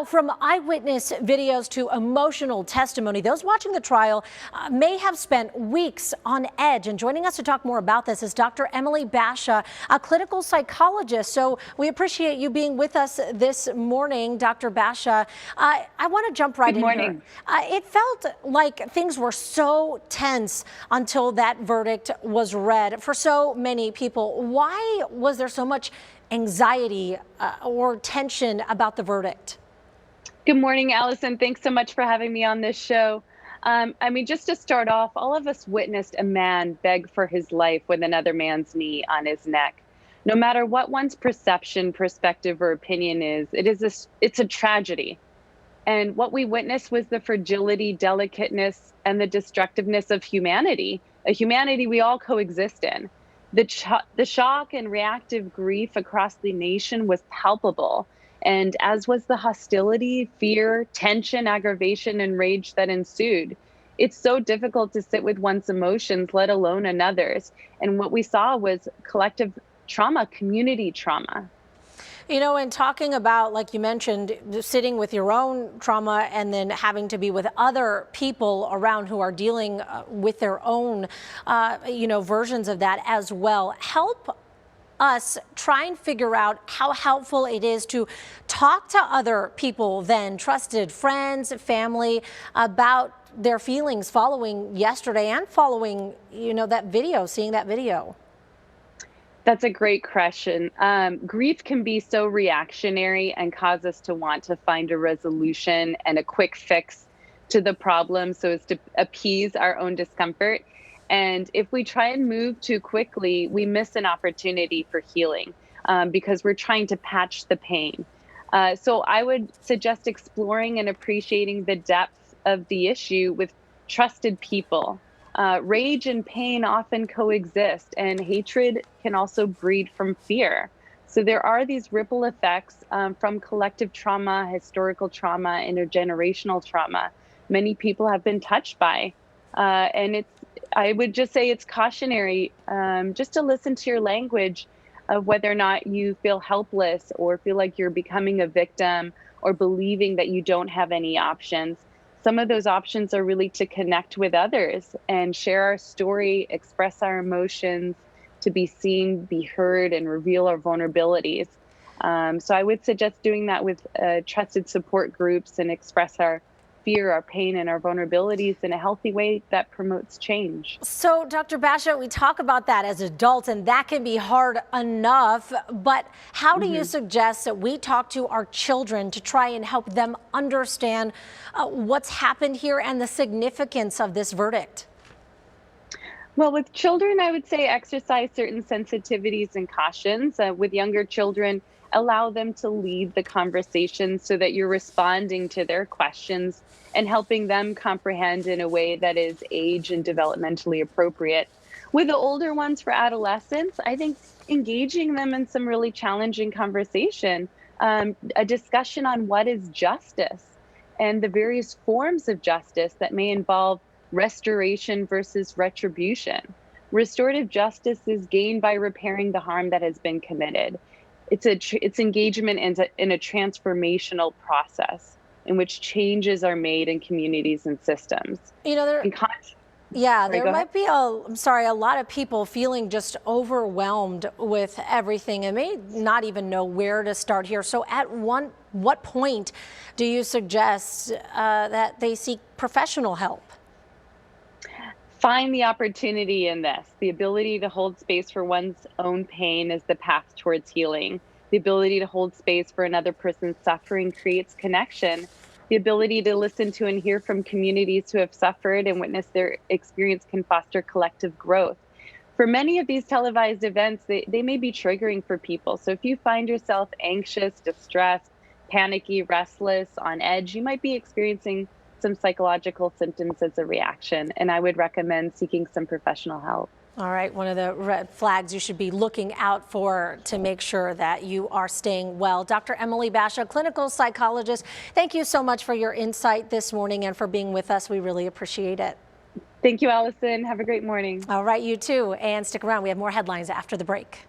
From eyewitness videos to emotional testimony, those watching the trial may have spent weeks on edge. And joining us to talk more about this is Dr. Emily Bashah, a clinical psychologist. So we appreciate you being with us this morning, Dr. Bashah. I want to jump right in here. It felt like things were so tense until that verdict was read for so many people. Why was there so much anxiety or tension about the verdict? Good morning, Allison. Thanks so much for having me on this show. Just to start off, all of us witnessed a man beg for his life with another man's knee on his neck. No matter what one's perception, perspective, or opinion is, it's a tragedy. And what we witnessed was the fragility, delicateness, and the destructiveness of humanity, a humanity we all coexist in. The shock and reactive grief across the nation was palpable, and as was the hostility, fear, tension, aggravation, and rage that ensued. It's so difficult to sit with one's emotions, let alone another's. And what we saw was collective trauma, community trauma. You know, and talking about, like you mentioned, sitting with your own trauma and then having to be with other people around who are dealing with their own, versions of that as well. Help us try and figure out how helpful it is to talk to other people then, trusted friends, family, about their feelings following yesterday and following, that video, seeing that video. That's a great question. Grief can be so reactionary and cause us to want to find a resolution and a quick fix to the problem so as to appease our own discomfort. And if we try and move too quickly, we miss an opportunity for healing because we're trying to patch the pain. So I would suggest exploring and appreciating the depth of the issue with trusted people. Rage and pain often coexist, and hatred can also breed from fear. So there are these ripple effects from collective trauma, historical trauma, intergenerational trauma. Many people have been touched by, and I would just say it's cautionary just to listen to your language of whether or not you feel helpless or feel like you're becoming a victim or believing that you don't have any options. Some of those options are really to connect with others and share our story, express our emotions, to be seen, be heard, and reveal our vulnerabilities. So I would suggest doing that with trusted support groups and express our fear, our pain, and our vulnerabilities in a healthy way that promotes change. So, Dr. Bashah, we talk about that as adults, and that can be hard enough, but how do you suggest that we talk to our children to try and help them understand what's happened here and the significance of this verdict? Well, with children, I would say exercise certain sensitivities and cautions. With younger children, allow them to lead the conversation so that you're responding to their questions and helping them comprehend in a way that is age and developmentally appropriate. With the older ones, for adolescents, I think engaging them in some really challenging conversation, a discussion on what is justice and the various forms of justice that may involve restoration versus retribution. Restorative justice is gained by repairing the harm that has been committed. It's engagement in a transformational process in which changes are made in communities and systems. There might be a lot of people feeling just overwhelmed with everything and may not even know where to start here. So at what point do you suggest that they seek professional help? Find the opportunity in this. The ability to hold space for one's own pain is the path towards healing. The ability to hold space for another person's suffering creates connection. The ability to listen to and hear from communities who have suffered and witness their experience can foster collective growth. For many of these televised events, they may be triggering for people. So if you find yourself anxious, distressed, panicky, restless, on edge, you might be experiencing some psychological symptoms as a reaction, and I would recommend seeking some professional help. All right, one of the red flags you should be looking out for to make sure that you are staying well. Dr. Emily Bashah, clinical psychologist, thank you so much for your insight this morning and for being with us. We really appreciate it. Thank you, Allison. Have a great morning. All right, you too. And stick around. We have more headlines after the break.